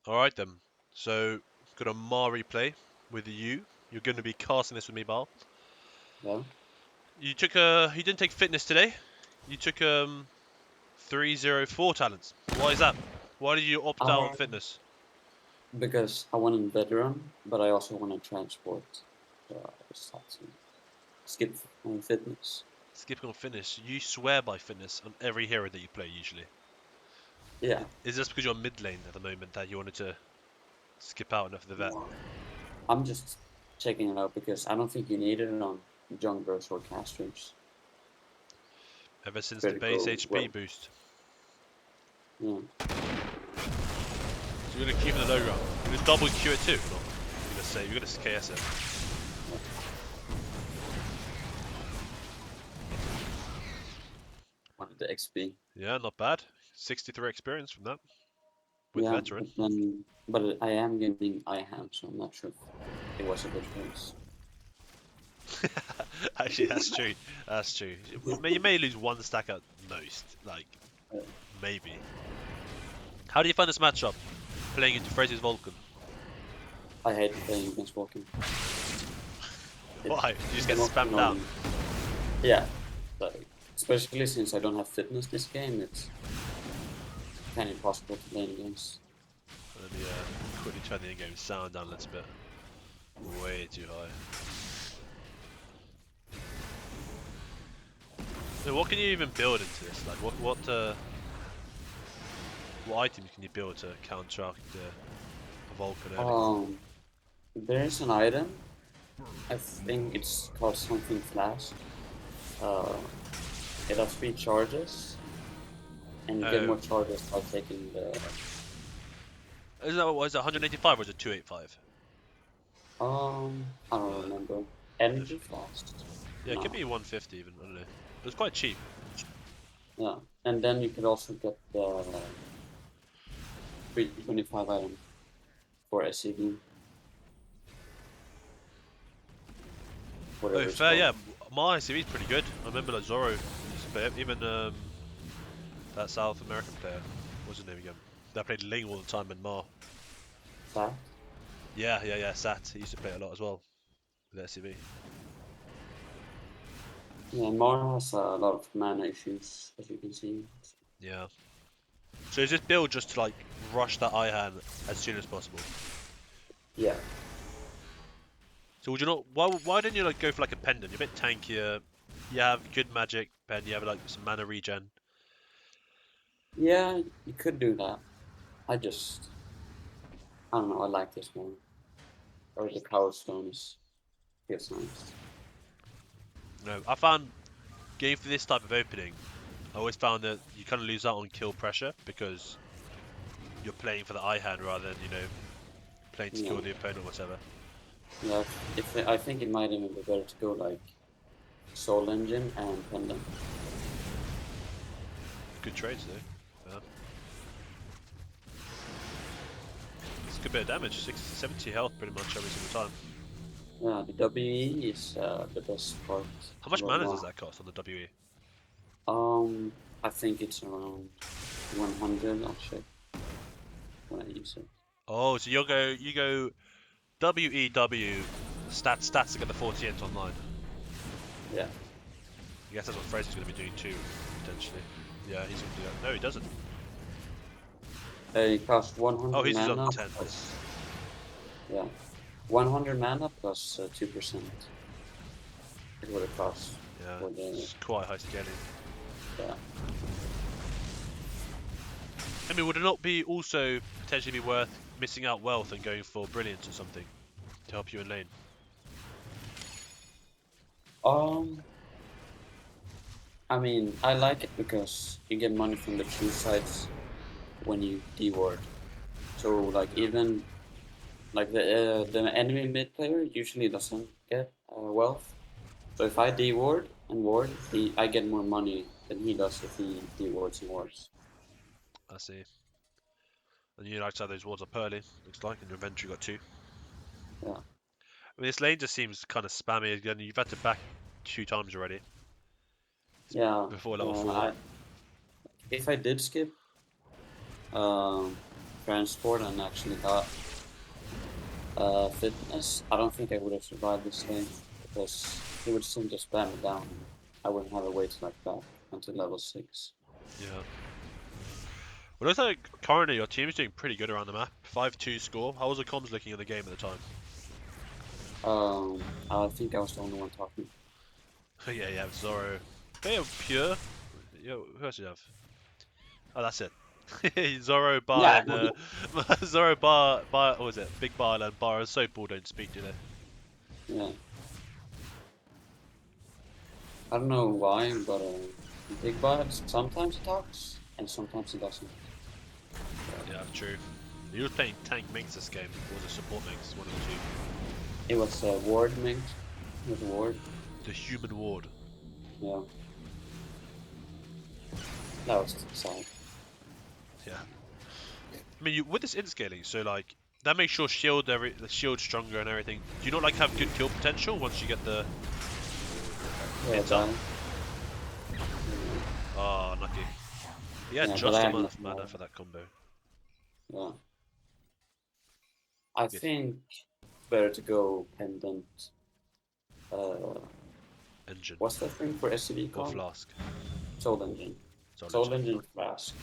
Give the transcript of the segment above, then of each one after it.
Alright then. So, got a Maar replay with you. You're going to be casting this with me, Bar. Yeah. You didn't take fitness today. You took 304 talents. Why is that? Why did you opt out on Um, fitness? because I wanted veteran, but I also want to transport. So I just had to skip on fitness. Skipping on fitness. You swear by fitness on every hero that you play usually. Yeah. Is this because you're mid lane at the moment that you wanted to skip out enough of the vet? No, I'm just checking it out because I don't think you need it on junglers or casters. Ever since the base Critical, HP well, boost. yeah. So you're going to keep it in the low ground. You're going to double Q it too? No. You're going to KS it. Wanted the XP. Yeah, not bad. 63 experience from that. With Yeah, veteran. but I am getting Ihan, so I'm not sure if it was a good choice. Actually, that's true. That's true. You may lose one stack at most. Like, Uh, maybe. How do you find this matchup? Playing into Fraser's Vulcan? I hate playing against Vulcan. Why? It's You just the get most spammed down. annoying. Yeah, like, especially since I don't have fitness this game, it's kind of impossible to play against. Let me quickly turn the in-game sound down a little bit. Way too high. So what can you even build into this? Like, what items can you build to counteract the Vulcan early? There is an item. I think it's called something flash. Uh, it has 3 charges, and you get Oh, more charges by taking the. is it 185 or is it 285? I don't remember. Energy flash. Yeah, it could No. be 150 even. I don't know. It was quite cheap. Yeah, and then you could also get the 325 item for SCV, Oh, whatever it's fair, called. yeah. My CV is pretty good. I remember like Zoro used to play it. Even that South American player, what's his name again? That played Ling all the time in Maar. That. Yeah. Sat. He used to play it a lot as well with SCV. Yeah, Maar has a lot of mana issues, as you can see. Yeah. So is this build just to like rush that Ihan as soon as possible? Yeah. So would you not? Why didn't you like go for like a pendant? You're a bit tankier. You have good magic pen. You have like some mana regen. Yeah, you could do that. I don't know, I like this one. Or the Power Stone feels nice. No, I found game for this type of opening. I always found that you kind of lose out on kill pressure because you're playing for the Ihan rather than playing to Yeah. kill the opponent or whatever. Yeah, if I think it might even be better to go like Soul Engine and Pendant. Good trades though. Yeah. It's a good bit of damage. 60, 70 health pretty much every single time. Yeah, the WE is the best part How much about mana does Mar. that cost on the WE? I think it's around 100. I'll check when I use it. Oh, so you go WEW stats to get the 48 online. Yeah. I guess that's what Fraser's going to be doing too, potentially. Yeah, he's going to do that. No, he doesn't. It costs Oh, 100 he's on mana 10. plus, yeah, 100 mana plus 2%. Is what it costs Yeah, for the, it's quite high scaling. yeah. I mean, would it not be also potentially be worth missing out wealth and going for brilliance or something to help you in lane? Um, I mean, I like it because you get money from the two sides when you deward. So like Yeah. even like the enemy mid player usually doesn't get wealth. So if I deward and ward, I get more money than he does if he dewards and wards. I see. And you like to have those wards up early, looks like, and your inventory got two. Yeah, I mean, this lane just seems kind of spammy again. You've had to back 2 times already. It's yeah. before level 4. If I did skip, um, transport and actually got fitness, I don't think I would have survived this game because he would seem to spam it down. I wouldn't have a way to like back until level 6. Yeah. Well, it looks like currently your team is doing pretty good around the map. 5-2 score. How was the comms looking in the game at the time? I think I was the only one talking. Yeah, you have Zoro. They have Pure. Yo, who else do you have? Oh, that's it. Zoro, Bar, Yeah. and Zoro, Bar, what was it? Big Bar and Bar and Soap all don't speak, do they? Yeah. I don't know why, but Big Bud sometimes he talks and sometimes he doesn't. Yeah, true. He was playing tank Minx this game, or was it support Minx? One of the two. It was Ward Mink. It was Ward. The human ward. Yeah. That was sad. Yeah. I mean, with this in-scaling, so like that makes your the shield stronger and everything. Do you not like have good kill potential once you get the Yeah, hits up? done. Oh, lucky. He had Yeah, just but I have enough no mana more. for that combo. Yeah. I Yes. think better to go pendant. Uh, Engine what's that thing for SCV or called? flask. Soul Engine. Soul Soul Engine. Engine Flask.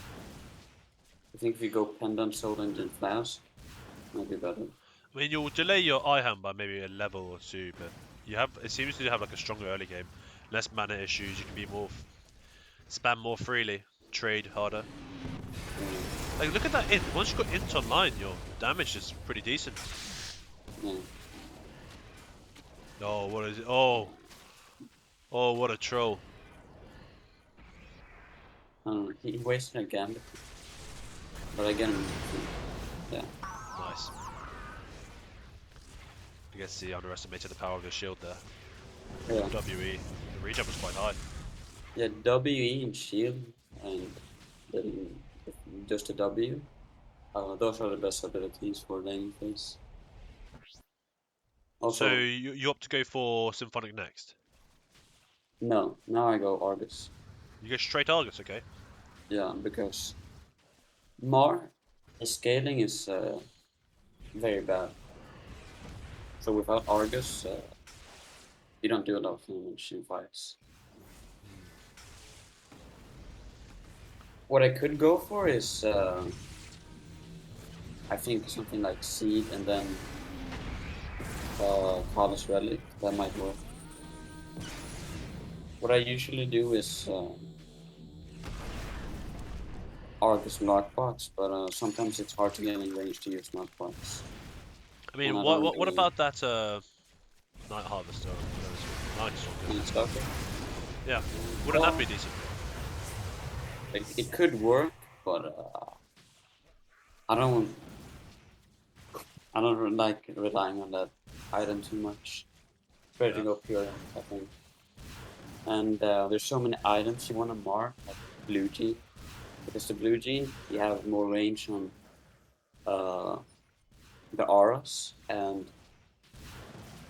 I think if you go pendant Soul Engine Flask, might be better. I mean, you'll delay your Ihan by maybe a level or two, but you have it seems to have like a stronger early game, less mana issues. You can be more spam more freely, trade harder. Yeah. Like look at that int. Once you got int online, your damage is pretty decent. Yeah. Oh, what is it? Oh, oh, what a troll! I don't know. He wasted a gambit, but I get him. Yeah. Nice. I guess he underestimated the power of his shield there. Yeah. WE. The regen was quite high. Yeah. WE and shield and then just a W. Those are the best abilities for laning phase. Also, So you opt to go for Symphonic next. no. Now I go Argus. You go straight Argus, okay? Yeah, because Maar, his scaling is very bad. So without Argus, you don't do a lot of damage in fights. What I could go for is, I think something like Seed and then Callous Relic. That might work. What I usually do is Argus Lockbox, but sometimes it's hard to get in range to use Lockbox. I mean, And I what don't what really- about that Night Harvester? Night Stalker. Night Stalker? Yeah, wouldn't that be decent? It could work, but I don't like relying on that item too much. Better to Yeah. go pure, I think. And there's so many items you want to mark, like Blue Gene. Because the Blue Gene, you have more range on the auras, and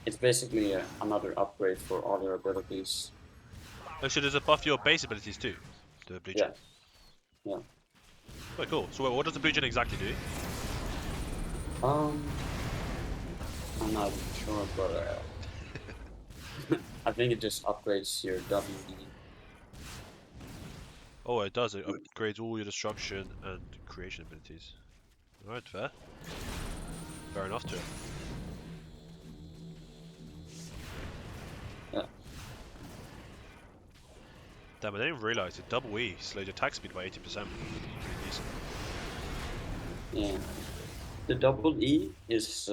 it's basically another upgrade for all your abilities. Oh, so does it buff your base abilities too? The blue Yeah. gem. Yeah. Quite cool. So what does the blue gem exactly do? I'm not sure, but I think it just upgrades your WE. Oh, it does. It upgrades all your destruction and creation abilities. Alright, fair. Fair enough to it. Yeah. Damn, I didn't even realise it. Double E slowed attack speed by 80%. Pretty decent. Yeah. The double E is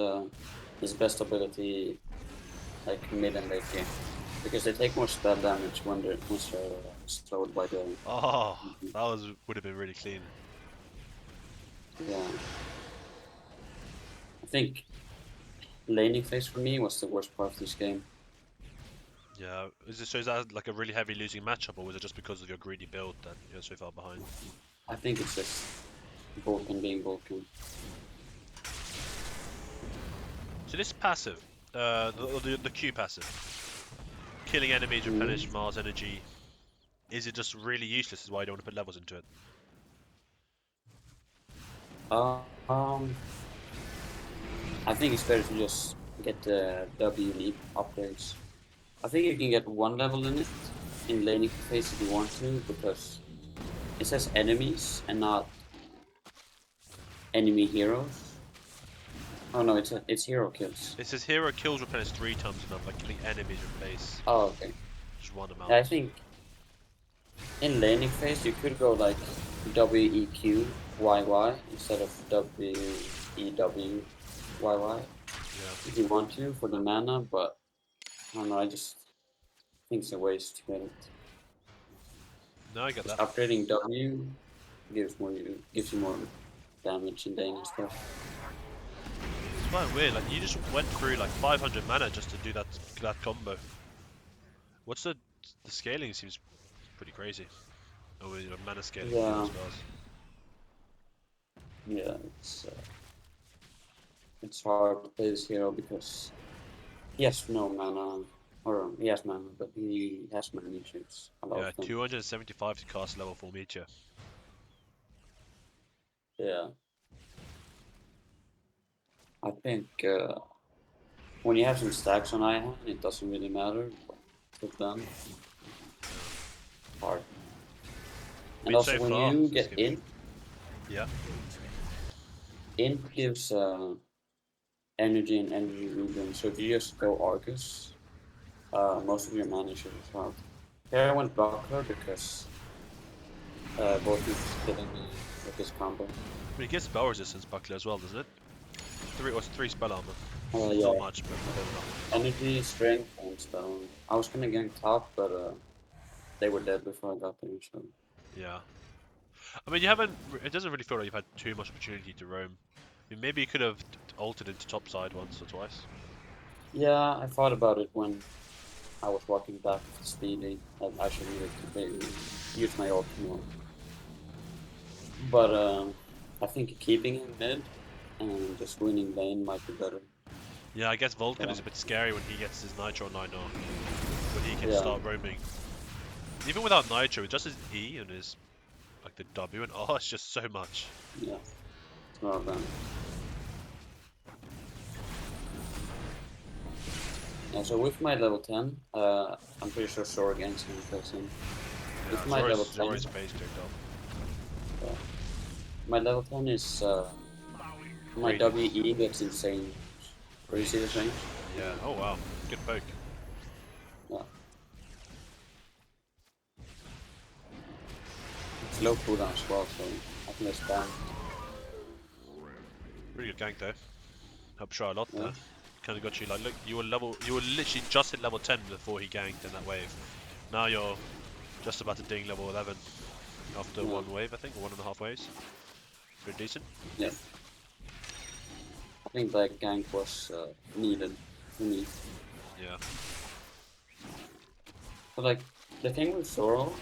his best ability, like mid and late game, because they take more spell damage when they're slowed by the. Oh, that would have been really clean. Yeah. I think laning phase for me was the worst part of this game. Yeah, so is that like a really heavy losing matchup, or was it just because of your greedy build that you're so far behind? I think it's just Vulcan being Vulcan. So this passive, the Q passive, killing enemies, replenish Mars energy, is it just really useless? Is why you don't want to put levels into it? Um, I think it's better to just get the W leap upgrades. I think you can get one level in it in laning phase if you want to, because it says enemies and not enemy heroes. Oh no, it's hero kills. It says hero kills replenish 3 times enough, like killing enemies replace Oh, okay. just one Yeah, I amount. think in laning phase you could go like WEQ YY instead of WEW YY Yeah. if you want to for the mana, but I don't know, I just think it's a waste to get it. No, I get Just that. upgrading W gives you more damage in lane and stuff. It's quite weird. Like you just went through like 500 mana just to do that combo. What's the scaling? Seems pretty crazy. Oh, you know, mana scaling for your Yeah, spells. yeah, it's hard to play this hero because he has no mana, or he has mana, but he has mana issues, a lot Yeah, of them. 275 to cast level 4 meteor. Yeah, I think when you have some stacks on Ihan, it doesn't really matter, but with them, hard. I And mean, also so when far you this get game. in, Yeah. Imp gives energy and energy regen, so if you just go Arcus, most of your mana should be out. Here I went Buckler because both is killing me with this combo. But it gives spell resistance buckler as well, doesn't it? Three spell armor. Not Yeah, much, but still enough. energy, strength, and stone. I was gonna gank top, but they were dead before I got there, so Yeah. I mean, you haven't. It doesn't really feel like you've had too much opportunity to roam. I mean, maybe you could have altered into top side once or twice. yeah, I thought about it when I was walking back to Speedy, and I should really maybe use my ult more. But I think keeping him mid and just winning lane might be better. Yeah, I guess Vulcan So is a bit scary when he gets his Nitro 9 off. When he can yeah, start roaming. Even without Nitro, just his E and his like the W and R, it's just so much. yeah, it's not bad. Yeah, so with my level 10, I'm pretty sure Sora ganks him kills him. With Yeah, my level 10, Zora's face kicked off. uh, my level 10 is my Radiant. WE gets insane. Do you see this range? Yeah. Oh wow. Good poke. Yeah. It's low cooldown as well, so I think that's bad. Pretty good gank though. Helped Shy a lot Yeah. there. Kind of got you like, look, you were literally just hit level 10 before he ganked in that wave. Now you're just about to ding level 11 after Yeah. one wave, I think, or 1.5 waves. Pretty decent. Yeah. I think that gank was needed for me. Yeah. But like the thing with Zoro,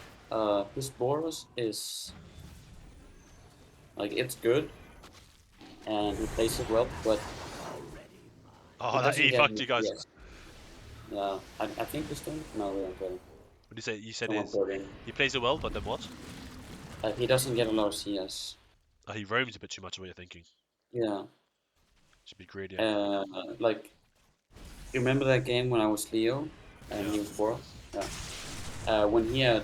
his Boros is like it's good and he plays it well, but he Oh, that doesn't E get fucked any you guys. CS. Yeah, I think this game. No, we don't get it. What do you say? You said Someone is brought in. he plays it well, but then what? He doesn't get a lot of CS. Oh, he roams a bit too much of what you're thinking. Yeah. Should be greedier. Like you remember that game when I was Leo and Yeah. he was Boros? Yeah. When he had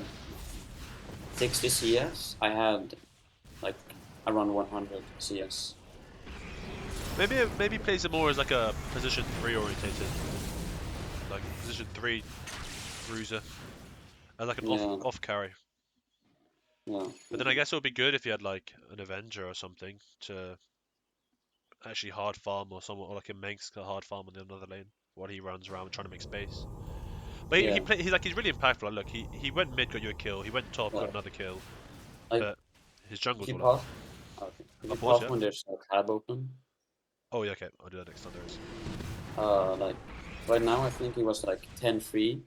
60 CS, I had like around 100 CS. Maybe he plays it more as like a position 3 orientated, like position 3 bruiser, as like an Yeah, off carry. yeah, But then I guess it would be good if you had like an Avenger or something to actually hard farm or someone or like a Manx to hard farm on the other lane while he runs around trying to make space. But yeah. he's really impactful. Like, look, he went mid, got you a kill. He went top, got Well, another kill. like But his if jungle's you all up. pause, okay. If I you pause, pause yeah. when there's a tab open, Oh yeah, okay. I'll do that next time there is. like right now I think he was like 10-3,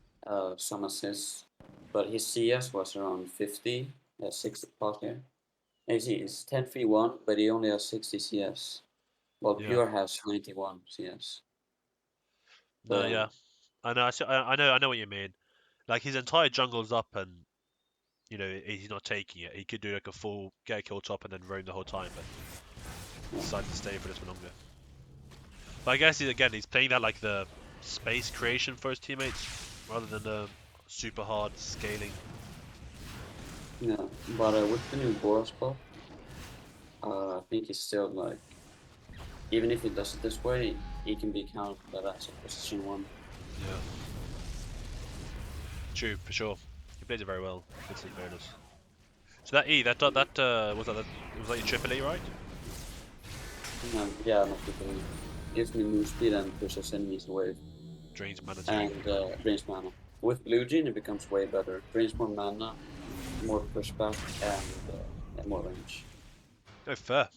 some assists, but his CS was around 50. 60 pause here. And you see, it's 10-3-1, but he only has 60 CS. While Yeah. Pure has 91 CS. No, So yeah. I know. I know what you mean. Like his entire jungle's up, and he's not taking it. He could do like a full get a kill top and then roam the whole time. But decided to stay for this one longer. But I guess he's playing that like the space creation for his teammates rather than the super hard scaling. Yeah, but with the new Boros buff, I think he's still like, even if he does it this way, he can be counted as a position 1. Yeah. True, for sure. He plays it very well. Good sleep bonus. So that E, that was that your triple E, right? Yeah, not really. Gives me move speed and pushes enemies away. Drains mana too. And drains mana. With Blue Jean, it becomes way better. Drains more mana, more pushback, and more range. Oh, fair.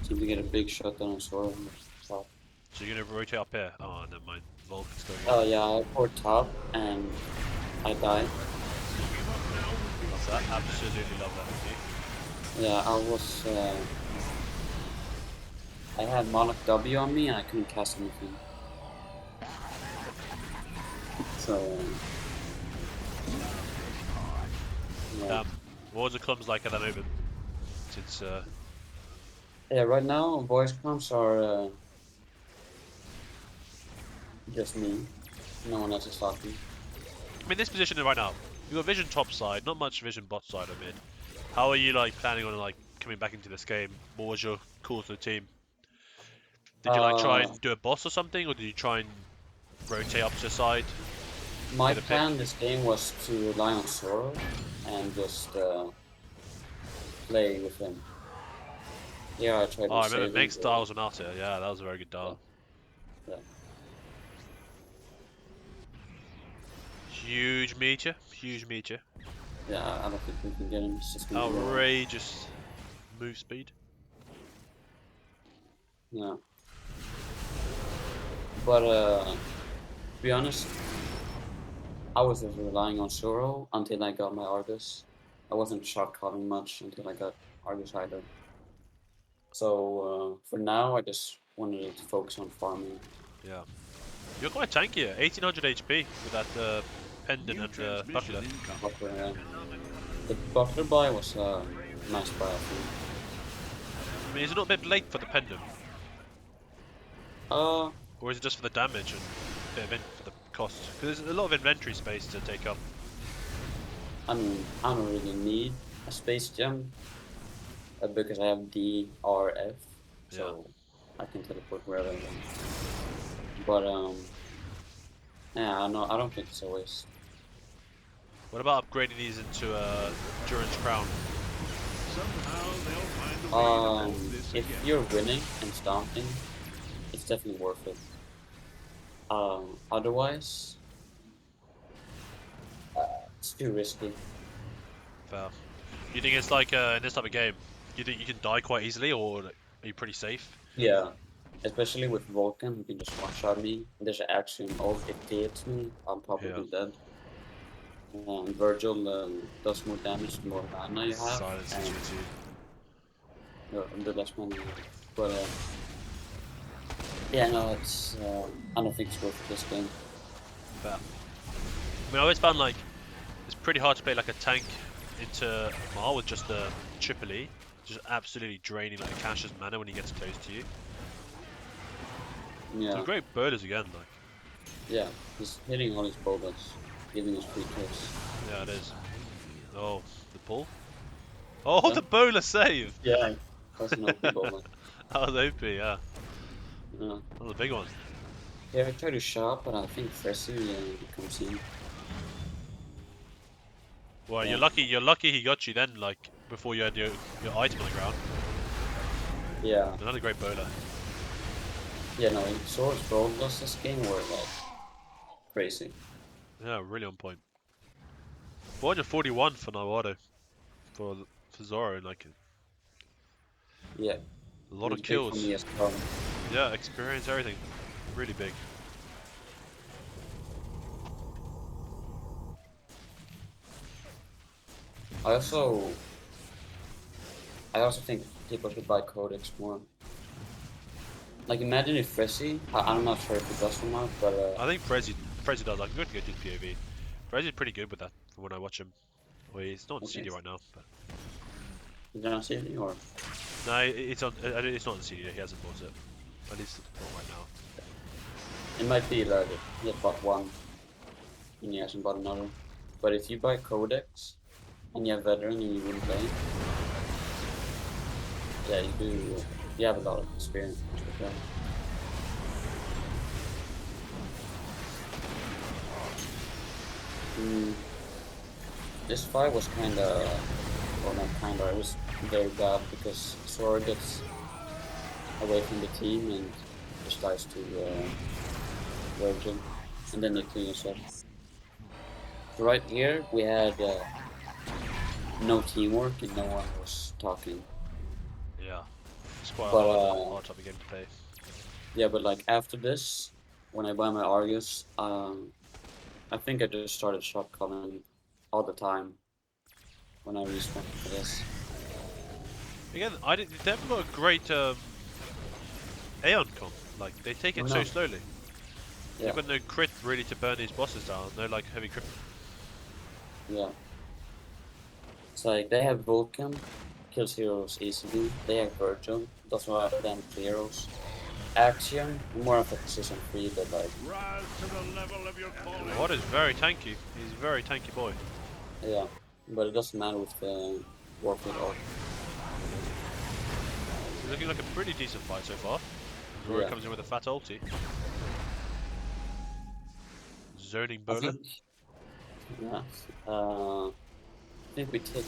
Seem to get a big shot on Sora. Top. So you're gonna rotate up here? Oh, never mind. Vulcan's going Oh in. yeah, I poured top and I died. Love that. Absolutely love that with you. Yeah, I had Monarch W on me and I couldn't cast anything. So, yeah. What was the comms like at that moment? Since Yeah, right now voice comms are just me. No one else is talking. I mean, this position right now, you got vision top side, not much vision bot side or mid. How are you like planning on like coming back into this game? What was your call to the team? Did you like try Uh, and do a boss or something, or did you try and rotate up to the side? my Get a pick? plan this game was to rely on Sora and just play with him. Yeah, I tried Oh, I to remember save him. Megastar was an archer. Yeah, that was a very good dial. Yeah. Huge meteor, huge meteor. Yeah, I don't think we can get him. It's just gonna be wrong. Outrageous move speed. Yeah. But to be honest, I was just relying on Sora until I got my Argus. I wasn't shot calling much until I got Argus either. So for now, I just wanted to focus on farming. Yeah. You're quite tanky here. 1800 HP with that pendant and buckler. Buckler, yeah. The Buckler buy was a nice buy, I think. I mean, is it not a bit late for the pendant? Uh, Or is it just for the damage and a bit of for the cost? Because there's a lot of inventory space to take up. I mean, I don't really need a space gem because I have DRF, so I can teleport wherever I want. But yeah, I don't think it's a waste. What about upgrading these into Durance Crown? If you're winning and stomping, it's definitely worth it. Otherwise, it's too risky. Fair. You think it's like in this type of game, you think you can die quite easily, or are you pretty safe? Yeah, especially with Vulcan, who can just one-shot me. There's an action ult. If he hits me, I'm probably dead. Virgil does more damage the more mana you have, Silence and GG. the less mana you have. But yeah, no, it's I don't think it's worth this game. Fair. I mean, I always found like it's pretty hard to play like a tank into Maar with just the triple E, just absolutely draining like Akasha's mana when he gets close to you. Yeah. Some great bowlers again, like. Yeah, he's hitting all his bowlers, giving us free kills. Yeah, it is. Oh, the pull. Oh, Yeah. the bowler save! Yeah, that's an OP bowler. That was OP, yeah. Yeah. That was a big one. Yeah, I tried to shot, but I think Fressy comes in. Well, Yeah. you're lucky he got you then, like, before you had your item on the ground. Yeah. Another great bowler. Yeah, no, Sora's bowlers this game were like crazy. Yeah, really on point. 441 for Nawado. For Zoro, like, Yeah. a lot of It's big for kills. me as well. Yeah, experience, everything. Really big. I also think people should buy Codex more. Like imagine if Fressy, I'm not sure if it does or not, but I think Prezi does. I'm going to go to POV. Prezi's pretty good with that from when I watch him. Well, he's not on Okay. CD right now, but Is it on CD or? No, it's on. It's not on CD. He hasn't bought it. At least not right now. It might be like he had bought one and he hasn't bought another. But if you buy Codex and you have Veteran and you wouldn't play, yeah, you do. You have a lot of experience with that. This fight was kinda, or not kinda, it was very bad because Sora gets away from the team and just dies to Virgin, and then they clean us up. So right here we had no teamwork and no one was talking. Yeah, it's quite But a hard type of game to play. yeah, but like after this, when I buy my Argus, I think I just started shotgunning all the time when I respec for this. Again, I didn't. They haven't got a great Aeon comp. Like they take it Oh, so no. slowly. Yeah, They've got no crit really to burn these bosses down. No like heavy crit. yeah. It's like they have Vulcan, kills heroes easily. They have Virgil, doesn't have damage to heroes. Axiom, more emphasis on free, but like, Rise to the level of your calling. What is very tanky. He's a very tanky boy. yeah. But it doesn't matter with the Warfield ult. He's looking like a pretty decent fight so far. Zora Yeah. comes in with a fat ulti. Zoning I bowler. think, yeah. I think we take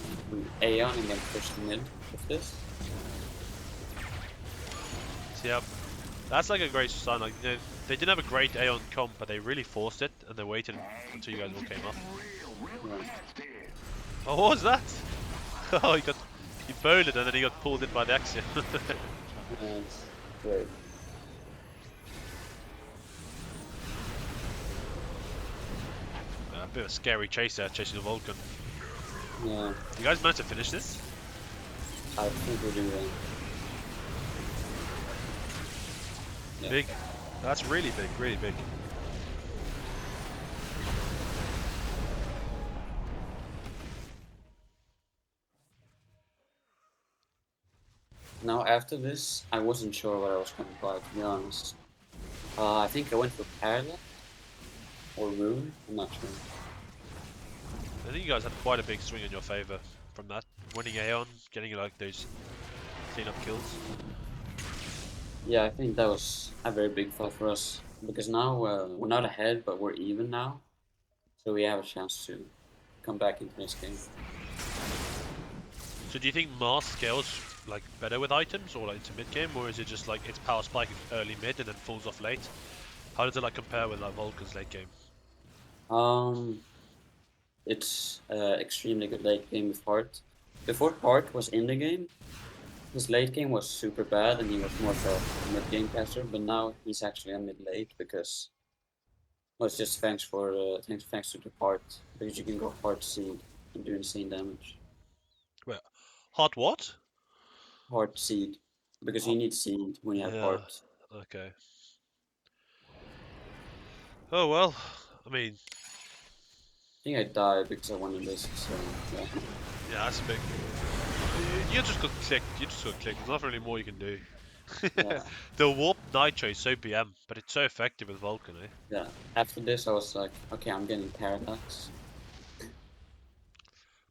Aeon and then push mid with this. So yeah, that's like a great sign. Like you know, they didn't have a great Aeon comp, but they really forced it, and they waited until you guys all came up. Yeah. Oh, what was that? Oh, he bowled it, and then he got pulled in by the Axiom. And great. A bit of a scary chase there, chasing the Vulcan. Yeah, You guys managed to finish this? I think we're doing that. Yeah. Big. That's really big, really big. Now after this, I wasn't sure what I was going to buy, to be honest. I think I went for Parallax or Rune, I'm not sure. I think you guys had quite a big swing in your favour from that. Winning Aeon, getting like those clean-up kills. Yeah, I think that was a very big fight for us because now we're not ahead, but we're even now, so we have a chance to come back into this game. So do you think Maar scales like better with items or like into mid game, or is it just like it's power spike early mid and then falls off late? How does it like compare with like Vulcan's late game? It's extremely good late game with Hart. Before Hart was in the game, his late game was super bad and he was more of a mid game caster, but now he's actually a mid late because well, it's just thanks to the Hart because you can go Hart seed and do insane damage. Wait, hot what? Hart seed because you need seed when you have Yeah. Hart. Okay. Oh well. I mean, I think I died because I wanted this, so yeah. yeah, that's a big. You just got clicked. You just got clicked. There's nothing really more you can do. Yeah. The warp nitro is so BM, but it's so effective with Vulcan, eh? Yeah. After this, I was like, okay, I'm getting Parallax.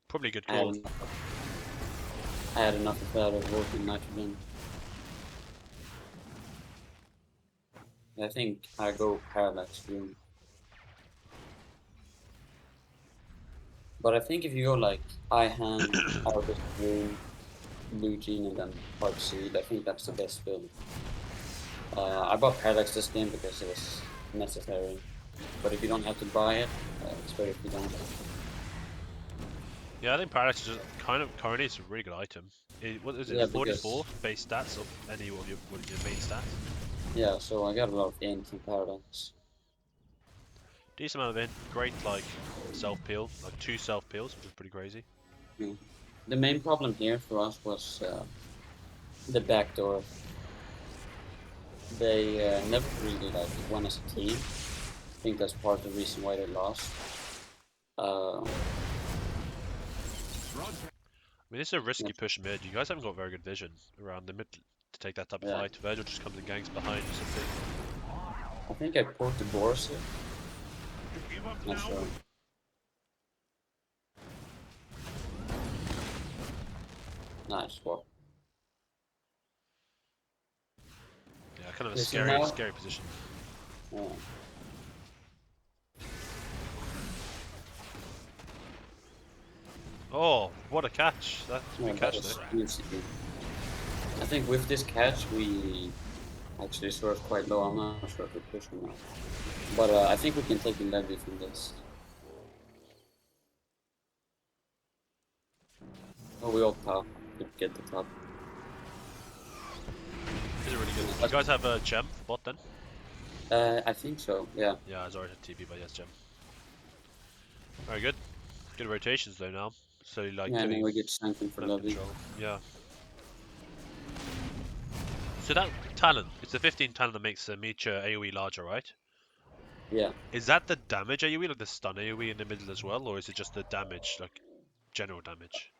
Probably a good I had call. enough, I had enough of that of working nitrogen. I think I go Parallax Rune. But I think if you go like Ihan, Arbit Rune, Blue Gene, and then Hard Seed, I think that's the best build. I bought Parallax this game because it was necessary. But if you don't have to buy it, it's better if you don't. Yeah, I think Parallax is just kind of currently it's a really good item. What is it? Yeah, 44 base stats of any of your main stats. Yeah, so I got a lot of int from Parallax. Decent amount of int, great like self peel, like 2 self peels, which is pretty crazy. Yeah. The main problem here for us was the backdoor. They never really like won as a team. I think that's part of the reason why they lost. mean, it's a risky push mid. You guys haven't got very good vision around the mid to take that type of Yeah. fight. Virgil just comes and ganks behind or something. I think I poked the boars here. To give up Not now. sure. Nice swap. Yeah, kind of a Listen scary, now. scary position. Yeah. Oh, what a catch! That's a Yeah, big that catch was though. easy. I think with this catch we actually sort of quite low. I'm not sure if we're pushing now. But I think we can take the levy from this. Oh, we all top. Could get the top. Is it really good? You guys have a gem for bot then? I think so, yeah. Yeah, it's already TP, but yes, gem. Very good. Good rotations though now. So like Yeah, and then getting we get Sankin for left levy. control. Yeah. So that talent, it's the 15 talent that makes Micha AoE larger, right? Yeah. Is that the damage AoE, like the stun AoE in the middle as well, or is it just the damage, like general damage?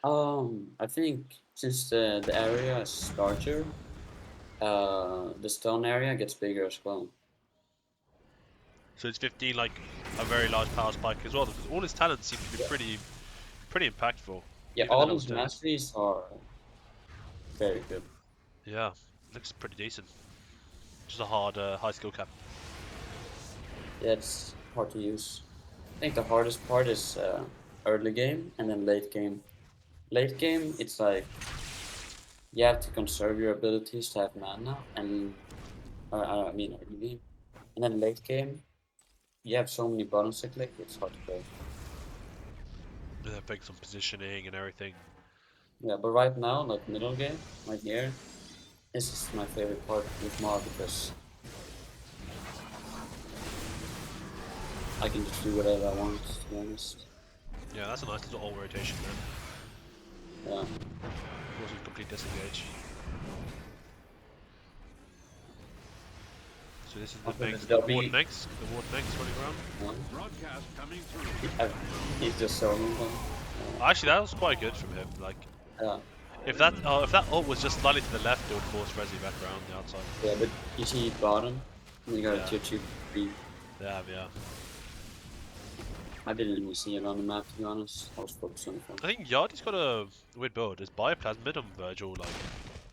I think since the area is larger, the stone area gets bigger as well. So it's 15 like a very large power spike as well, because all his talents seem to be pretty impactful. Yeah, Even the all level his 10. masteries are very good. Yeah, looks pretty decent. Just a hard, high skill cap. Yeah, it's hard to use. I think the hardest part is early game and then late game. Late game, it's like you have to conserve your abilities to have mana, and I mean early game, and then late game, you have so many buttons to click, it's hard to play. They're big some positioning and everything. Yeah, but right now, like middle game, right here, this is my favorite part with Maar because I can just do whatever I want, to be honest. Yeah, that's a nice little alt rotation then. Yeah. Also complete disengage. So this is the Okay, Megs, there'll the be- Ward Megs running around. One. Broadcast coming through. He's just soloing them. Actually, that was quite good from him. Like, Yeah. if that ult was just slightly to the left, it would force Resi back around the outside. Yeah, but you see bottom, you got Yeah. a tier 2 3. Yeah, yeah. I didn't even see it on the map, to be honest. I was focused on the phone. I think Yardi's got a weird build. Is Bioplasmid on Virgil like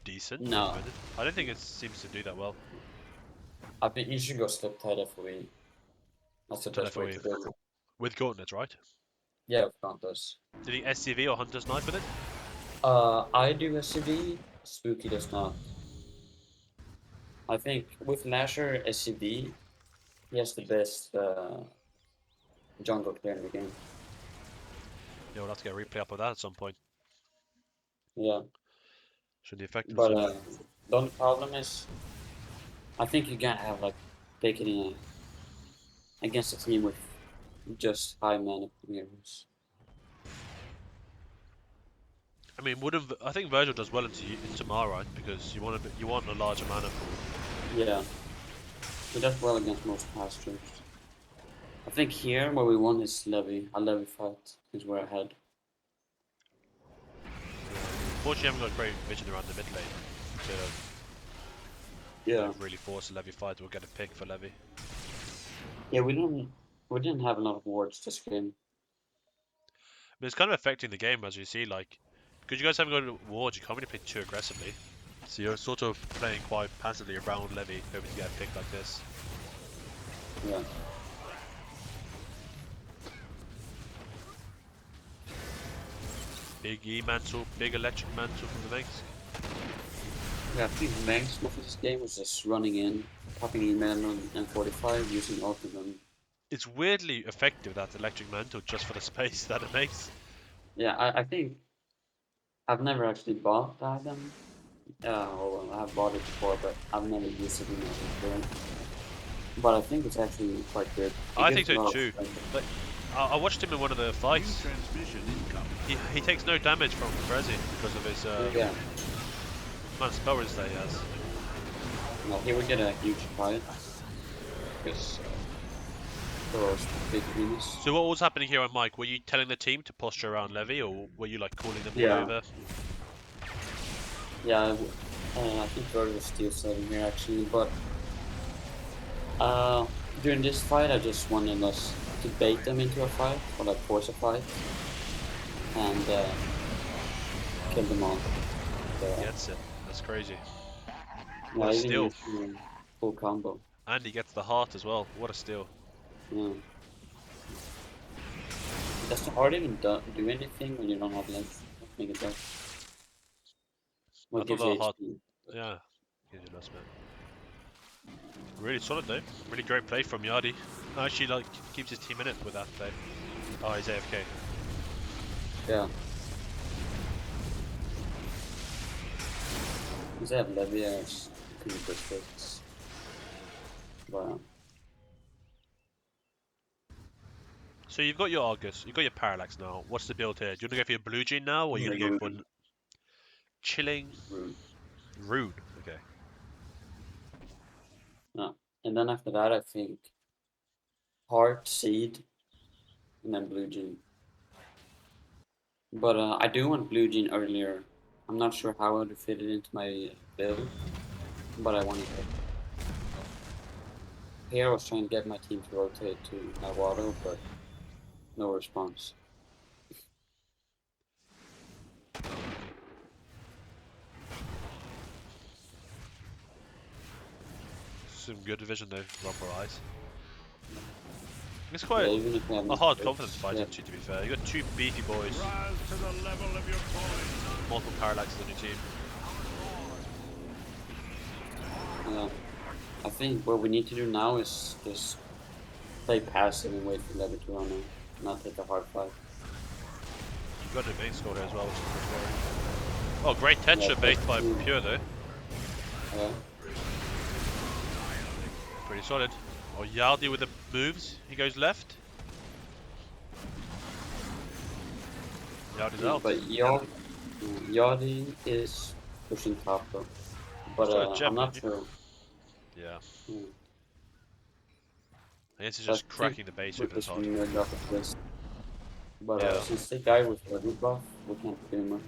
decent? No. I don't think it seems to do that well. I think you should go step tight FOE. That's the Step best way FOE. to build it. With Gauntlet, right? Yeah, Countess. Did he SCV or Hunter's Knife with it? I do SCV, Spooky does not. I think with Lasher SCV, he has the best jungle clear in the game. Yeah, we'll have to get a replay up of that at some point. Yeah, Should the effectiveness but of the only problem is, I think you can't have like taking against a team with just high mana heroes. I mean, I think Virgil does well into Maar, right? Because you want a larger mana pool. Yeah, he does well against most pastures. I think here where we won is Levy. A Levy fight is where I had. Unfortunately, I haven't got great vision around the mid lane to Yeah. really force a Levy fight or get a pick for Levy. Yeah, we didn't have a lot of wards this game. But it's kind of affecting the game as you see, like, because you guys haven't got wards, you can't really play too aggressively. So you're sort of playing quite passively around Levy, hoping to get a pick like this. Yeah. Big E mantle, big electric mantle from the Megs. Yeah, I think Meg's most of this game was just running in, popping email on M45, using ult and then. It's weirdly effective, that electric mantle, just for the space that it makes. Yeah, I think I've never actually bought the item. Well, I've bought it before, but I've never used it in my game. But I think it's actually quite good. I think so too. But I watched him in one of the New fights. transmission incoming. He takes no damage from Prezi because of his Yeah, amount of spell resist that he has. well, here we get a huge fight. Because for big Venus. So what was happening here on Mike? Were you telling the team to posture around Levy, or were you like calling them all Yeah. over? Yeah, I think Bird was still serving here actually, but during this fight I just wanted us to bait them into a fight, or like force a fight, and kill them all. So, Gets it. That's crazy. yeah, What a even steal. using full combo. And he gets the heart as well. What a steal. Yeah. Does the heart even do anything when you don't have length? I think it does. Well, I it thought gives you the heart. HP. Yeah. Gives you less man. Really solid though. Really great play from Yardi. Actually, like keeps his team in it with that play. Oh, he's AFK. Yeah. Because they have Levias, can be perfect. Wow. So you've got your Argus, you've got your Parallax now. What's the build here? Do you want to go for your Blue Gene now, or are you going to go for Rune. chilling Rune. Rune? Okay. No. And then after that, I think Heart, Seed, and then Blue Gene. But I do want Blue Gene earlier. I'm not sure how I would fit it into my build, but I wanted it. Here I was trying to get my team to rotate to Naruto, but no response. Some good division though, Rumble Eyes. It's quite Yeah, even if we have a no hard picks, confidence fight yeah. actually, to be fair. You got two beefy boys, Rise to the level of your calling. multiple Parallaxes on your team. Yeah. I think what we need to do now is just play passive and wait for Levy to run in, not take a hard fight. You've got the main score here as well, which is pretty worrying. Oh, great Tetra bait by Pure though. Yeah. Pretty solid. Oh, Yardi with the moves. He goes left. Yardi's out. But Yardi is pushing top though. But Still a gem, I'm not didn't sure. Yeah. Hmm. I guess he's I just think cracking the base we're over this hard. pushing mid off of this. But Yeah. since the guy with the root buff, we can't do much.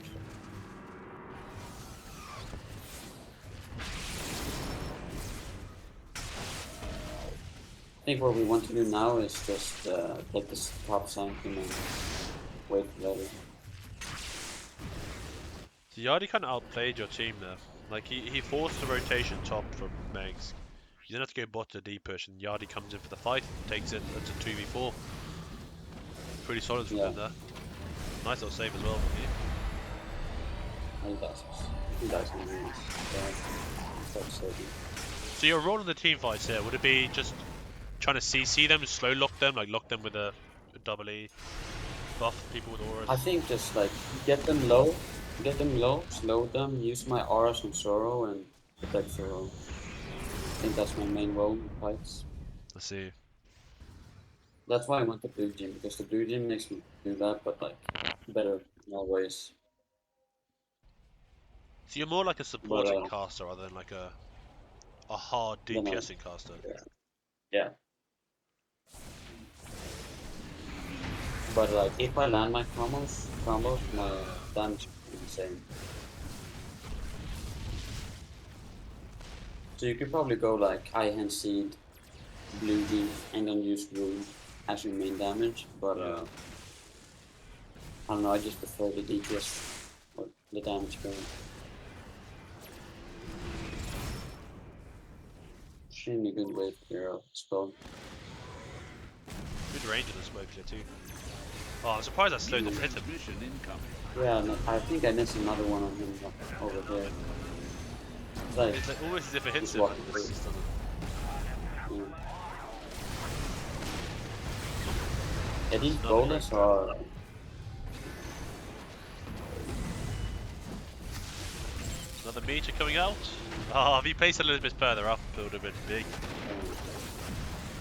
I think what we want to do now is just take this top Sanctum and wait for Levy. So Yardi kind of outplayed your team there. Like he forced the rotation top from Megs. You don't have to go bot to D push, and Yardi comes in for the fight, takes it. That's a 2v4. Pretty solid from Yeah. them there. Nice little save as well. He does. He does. That's saving. So your role in the team fights here, would it be just trying to CC them, slow lock them, like lock them with a double E, buff people with auras? I think just like get them low, slow them, use my auras on Zoro and protect Zoro. I think that's my main role in fights. Let's see. That's why I want the blue gym, because the blue gym makes me do that, but like better in all ways. So you're more like a supporting But, caster rather than like a hard then DPSing caster. yeah. But like if I land my combos, my damage is insane. So you could probably go like Ihan Seed, Blue Gene, and then use Rune as your main damage, but Yeah. I don't know, I just prefer the DPS or the damage going. Extremely good wave clear of spell. Good range in the smoke here too. Oh, I'm surprised I slowed the rhythm. Mission incoming. Yeah, no, I think I missed another one on him over there. It's like, It's like almost as if it hits Just him, walking but it just doesn't. yeah, these Another bowlers are. Another meter coming out. Oh, if he placed a little bit further up, it would have been big.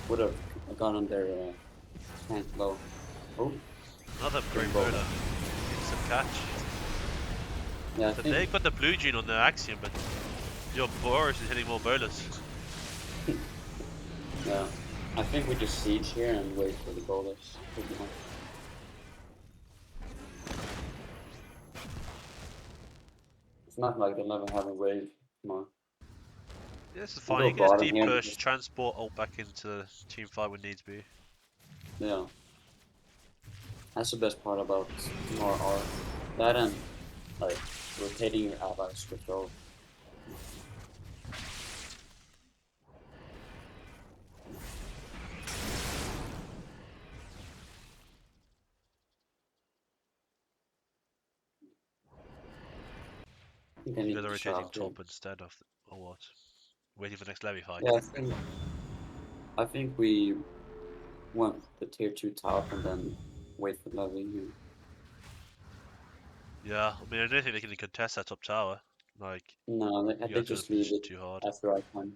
Would have gone on their tank low. Oh, Another great bowler. bowler. Gets some catch. yeah, I So think. they've got the blue gene on their Axiom, but your Boris is hitting more bowlers. Yeah. I think we just siege here and wait for the boulders. It's not like they'll never have a wave. Come on. Yeah, this is We'll fine. You go can just bottom deep here. push, transport ult back into team fight when needs be. Yeah. That's the best part about more art. That and like rotating your allies with throw. I think I You need guys are to rotating shop here. top instead of, or what? Waiting for the next levy fight. Yeah, I think we want the tier 2 top and then wait for levy here. Yeah, I mean, I don't think they can contest that top tower. Like, No, you they guys are just leave pushing it too hard. after I come.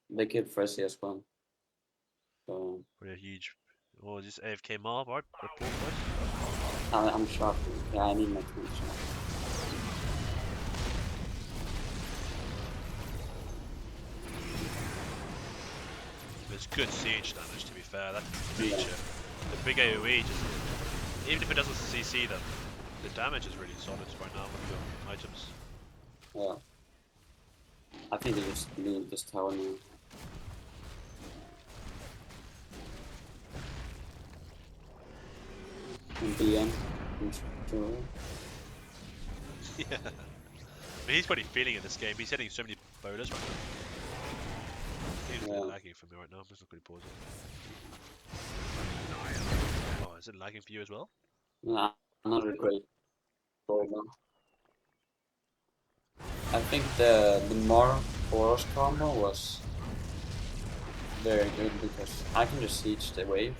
They killed Fresi as well. So Pretty huge. Oh, is this AFK Maar? Right, report, boys. I'm shocked. Yeah, I need my 20 shot. It's good siege damage, to be fair. That feature, the big AoE, just even if it doesn't CC them, the damage is really solid right now with your items. Yeah. I think they just leave this tower now. And BM. Yeah. I mean, he's probably feeling it this game. He's hitting so many bowlers right now. He's Yeah. lagging for me right now. I'm just not going to pause it. Oh, is it lagging for you as well? Nah, another great bowler. I think the Maar Boros combo was very good because I can just siege the wave,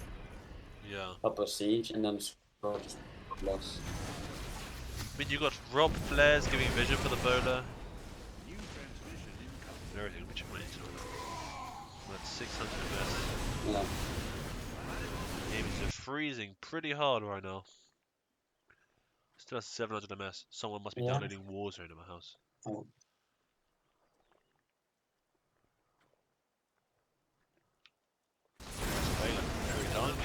Yeah. up a siege, and then score just plus. I mean, you got Rob Flares giving vision for the bowler. New transmission incoming. And everything, which money to that's 600 MS. Yeah. Games are freezing pretty hard right now. Still has 700 MS. Someone must be Yeah. downloading Warzone in my house. Oh. Every time.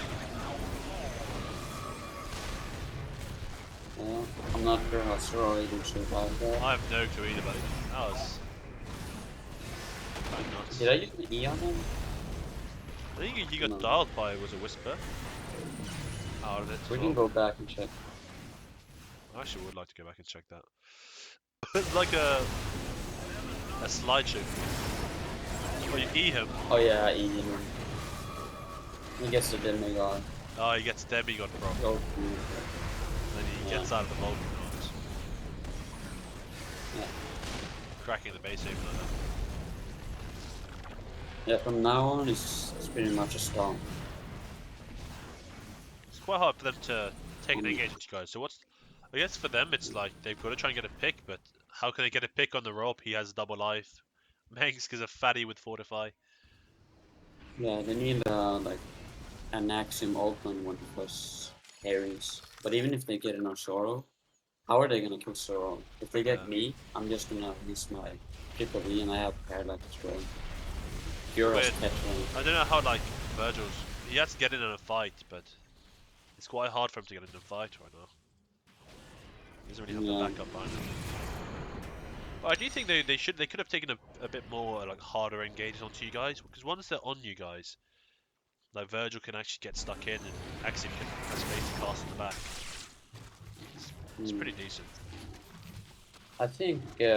Yeah. I'm not sure how Sorrow can survive that. I have no clue either, buddy. That was quite nuts. Did I use the Eon on? I think he got No. dialed by was a whisper. Out of it. We as can well. go back and check. I actually would like to go back and check that. It's like a slideshow. Oh, you E him. Oh yeah, Eon. He gets the demigod. Oh, he gets demigod from. Oh, Then he Yeah. gets out of the Vulcan arms. yeah. Cracking the base even like that. Yeah, from now on, it's pretty much a storm. It's quite hard for them to take an engage with you guys. So what's... I guess for them it's like they've got to try and get a pick, but how can they get a pick on the rope? He has double life. Mengs is a fatty with Fortify. Yeah, they need like an Axiom Altman one plus carries. But even if they get an Sorrow, how are they gonna kill Sorrow? If they get Yeah. me, I'm just gonna use my triple V and I have Parallax as well. Euros Weird. catch one. I don't know how like Virgil's... He has to get in a fight, but it's quite hard for him to get in a fight right now. He doesn't really have Yeah. the backup behind him. But I do think they could have taken a bit more like harder engages onto you guys, because once they're on you guys, like Virgil can actually get stuck in and Axiom can have space to cast in the back. It's pretty decent. I think they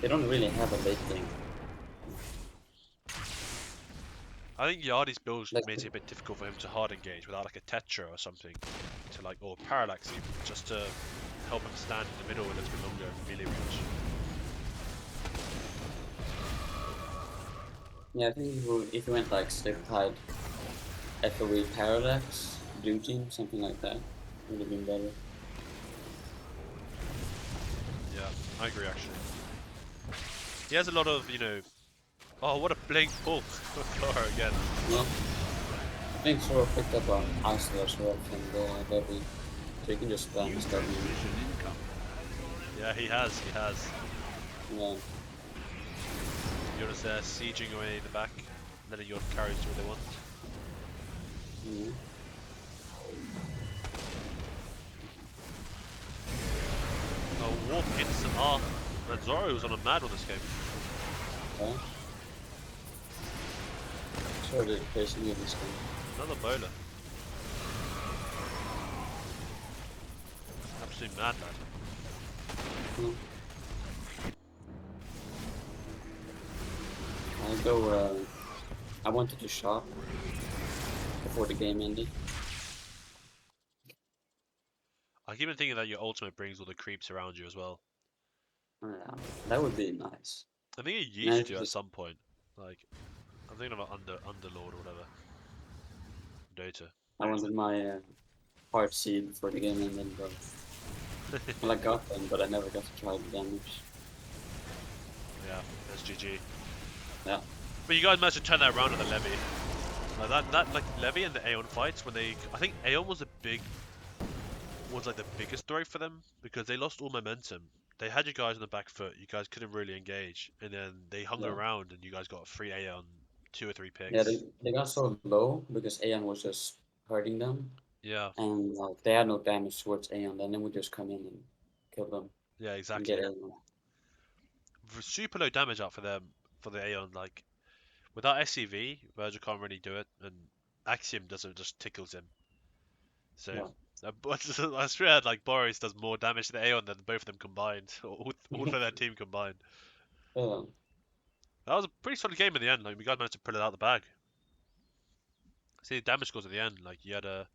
don't really have a late game. I think Yardi's build Like- makes it a bit difficult for him to hard engage without like a Tetra or something, to like, or Parallax even, just to help him stand in the middle a little bit longer and melee reach. Yeah, I think if you went like Slip Tide, FOE Parallax, Blue Team, something like that, would have been better. Yeah, I agree actually. He has a lot of, you know... Oh, what a blink pull! Car again. Yeah. I think Sora picked up on Iceland as well from the levy. So you can just spam New this W. transmission incoming. Yeah, he has. Yeah. You're just sieging away in the back, letting your carries do what they want. Mhm. Oh, warp instant R. Man, Zoro was on a mad one this game. Yeah. So the basically this game. Another bowler. Absolute mad. Hmm. I'll go. I wanted to shop before the game ended. I keep on thinking that your ultimate brings all the creeps around you as well. Yeah, that would be nice. I think it And I used to at just, some point. Like, I'm thinking about Underlord or whatever. Dota. I wanted my heart seed before the game ended, but well, I got them, but I never got to try the damage. Yeah, that's GG. Yeah. But you guys managed to turn that around on the Levy. Like that like Levy and the Aeon fights when I think Aeon was like the biggest threat for them because they lost all momentum. They had you guys on the back foot. You guys couldn't really engage, and then they hung Yeah. around, and you guys got free Aeon, 2 or 3 Yeah, picks. they got so low because Aeon was just hurting them, Yeah, and they had no damage towards Aeon. Then they would just come in and kill them yeah, and get exactly. Aeon. Super low damage out for them for the Aeon. Like without SCV, Virgil can't really do it, and Axiom doesn't just tickles him. So. Yeah. But I swear, like Boris does more damage to the Aeon than both of them combined, all of their team combined. Yeah. That was a pretty solid game in the end. Like we guys managed to pull it out the bag. See the damage scores at the end. Like you had a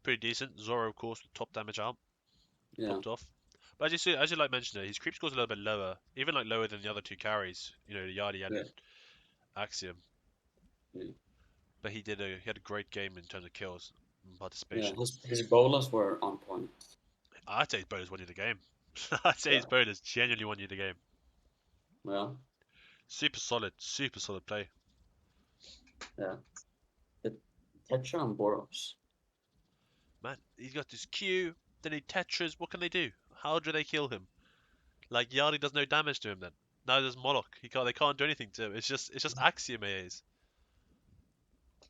pretty decent Zoro, of course, with top damage out, Yeah. popped off. But as you like mentioned, his creep score's a little bit lower, even like lower than the other two carries. You know, Yardi and Yeah. Axiom. Yeah. But he had a great game in terms of kills and Yeah. participation. His bolas were on point. I'd say his bonus won you the game. I'd say Yeah. his bonus genuinely won you the game. Well. Super solid play. Yeah. The Tetra and Boros. Man, he's got this Q, then he Tetras. What can they do? How do they kill him? Like Yardi does no damage to him then. Now there's Moloch. They can't do anything to him. It's just Axiom AAs.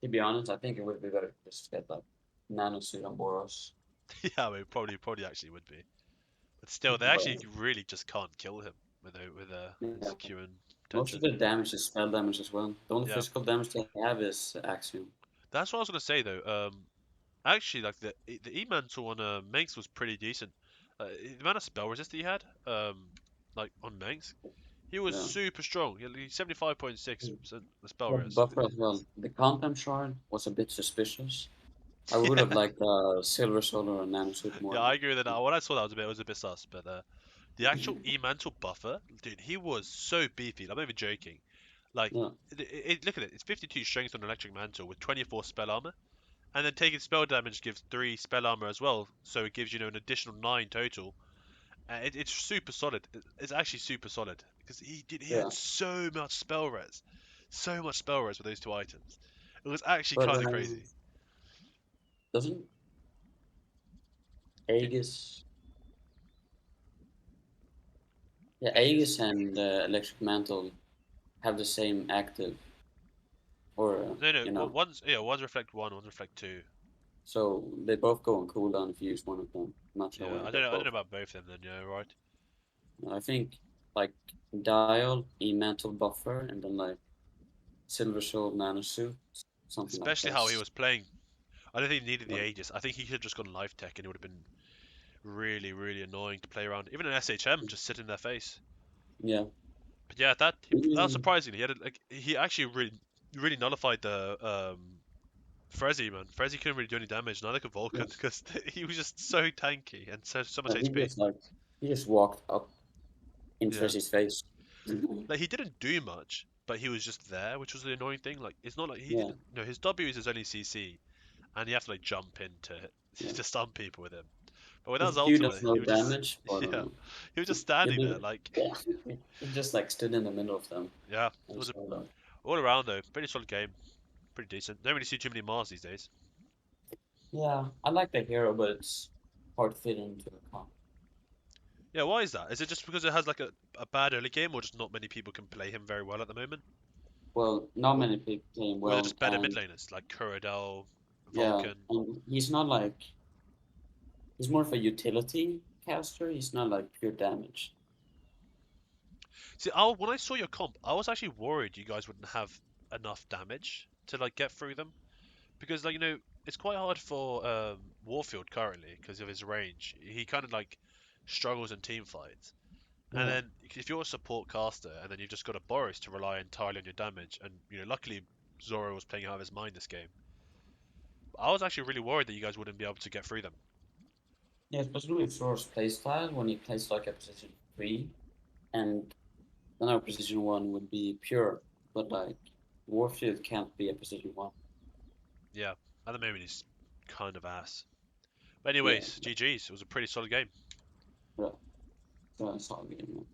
To be honest, I think it would be better to just get like Nano Suit on Boros. Yeah, I mean, probably actually would be. But still, they But actually really just can't kill him with his yeah, Q and most of Tetras. the damage is spell damage as well. The only Yeah, physical damage they have is Axiom. that's what I was gonna say though. Actually, like the E mantle on Manx was pretty decent. The amount of spell resist that he had, like on Manx, he was Yeah. super strong. He had 75.6% the spell But res. buffer as well. The content shard was a bit suspicious. I would have Yeah, liked Silver Soul or a Nano Suit more. yeah, I agree with that. When I saw that, it was a bit sus, but the actual E mantle buffer, dude, he was so beefy. I'm not even joking. Like, Yeah. look at it. It's 52 strength on electric mantle with 24 spell armor, and then taking spell damage gives 3 spell armor as well, so it gives an additional 9 total. It's super solid. It's actually super solid because he Yeah. had so much spell res with those two items. It was actually But kind of crazy. doesn't Dude, Aegis? Yeah, Aegis. Aegis and Electric Mantle have the same active, or No, you know, one's reflect one, one's reflect two. so they both go on cooldown if you use one of them. I'm not sure Yeah, whether they're I don't both. know about both of them then. Yeah, right. I think like Dial, E Mantle Buffer, and then like Silver Soul Nano Suit, something like Especially how he this. was playing. I don't think he needed the Yeah. Aegis. I think he should have just gone life tech and it would have been really annoying to play around. Even an SHM just sit in their face. Yeah. But yeah, that was Mm, surprising. He actually really nullified the Frezzy, man. Frezzy couldn't really do any damage, neither could yeah. Vulcan, because he was just so tanky and so much And he HP. just like he just walked up in Yeah. Trish's face. Like he didn't do much, but he was just there, which was the annoying thing. Like it's not like he Yeah. didn't. No, his W is his only CC, and you have to like jump into Yeah. to stun people with him. But without His his Q does ultimate, no he was just damage, but yeah, he was just he standing there did, like yeah. He just like stood in the middle of them yeah. It and was a, saw them. all around though, pretty solid game, pretty decent. Don't really see too many Mars these days. Yeah, I like the hero, but it's hard to fit into a comp. Yeah, why is that? Is it just because it has like a bad early game, or just not many people can play him very well at the moment? Well, not Or, many people playing or is it well, just better mid and laners like Kuradel, yeah, Vulcan? and he's not like he's more of a utility caster. He's not like pure damage. See, when I saw your comp, I was actually worried you guys wouldn't have enough damage to like get through them because like it's quite hard for Warfield currently because of his range. He kind of like struggles in team fights. And Yeah. then if you're a support caster and then you've just got a Boris to rely entirely on your damage, and luckily Zoro was playing out of his mind this game. I was actually really worried that you guys wouldn't be able to get through them. Yeah, especially with Thor's playstyle when he plays like a position 3, and then our position 1 would be pure, but like Warfield can't be a position 1. Yeah, at the moment he's kind of ass. But Yeah, anyways, GG's. It was a pretty solid game. yeah, so I saw the game.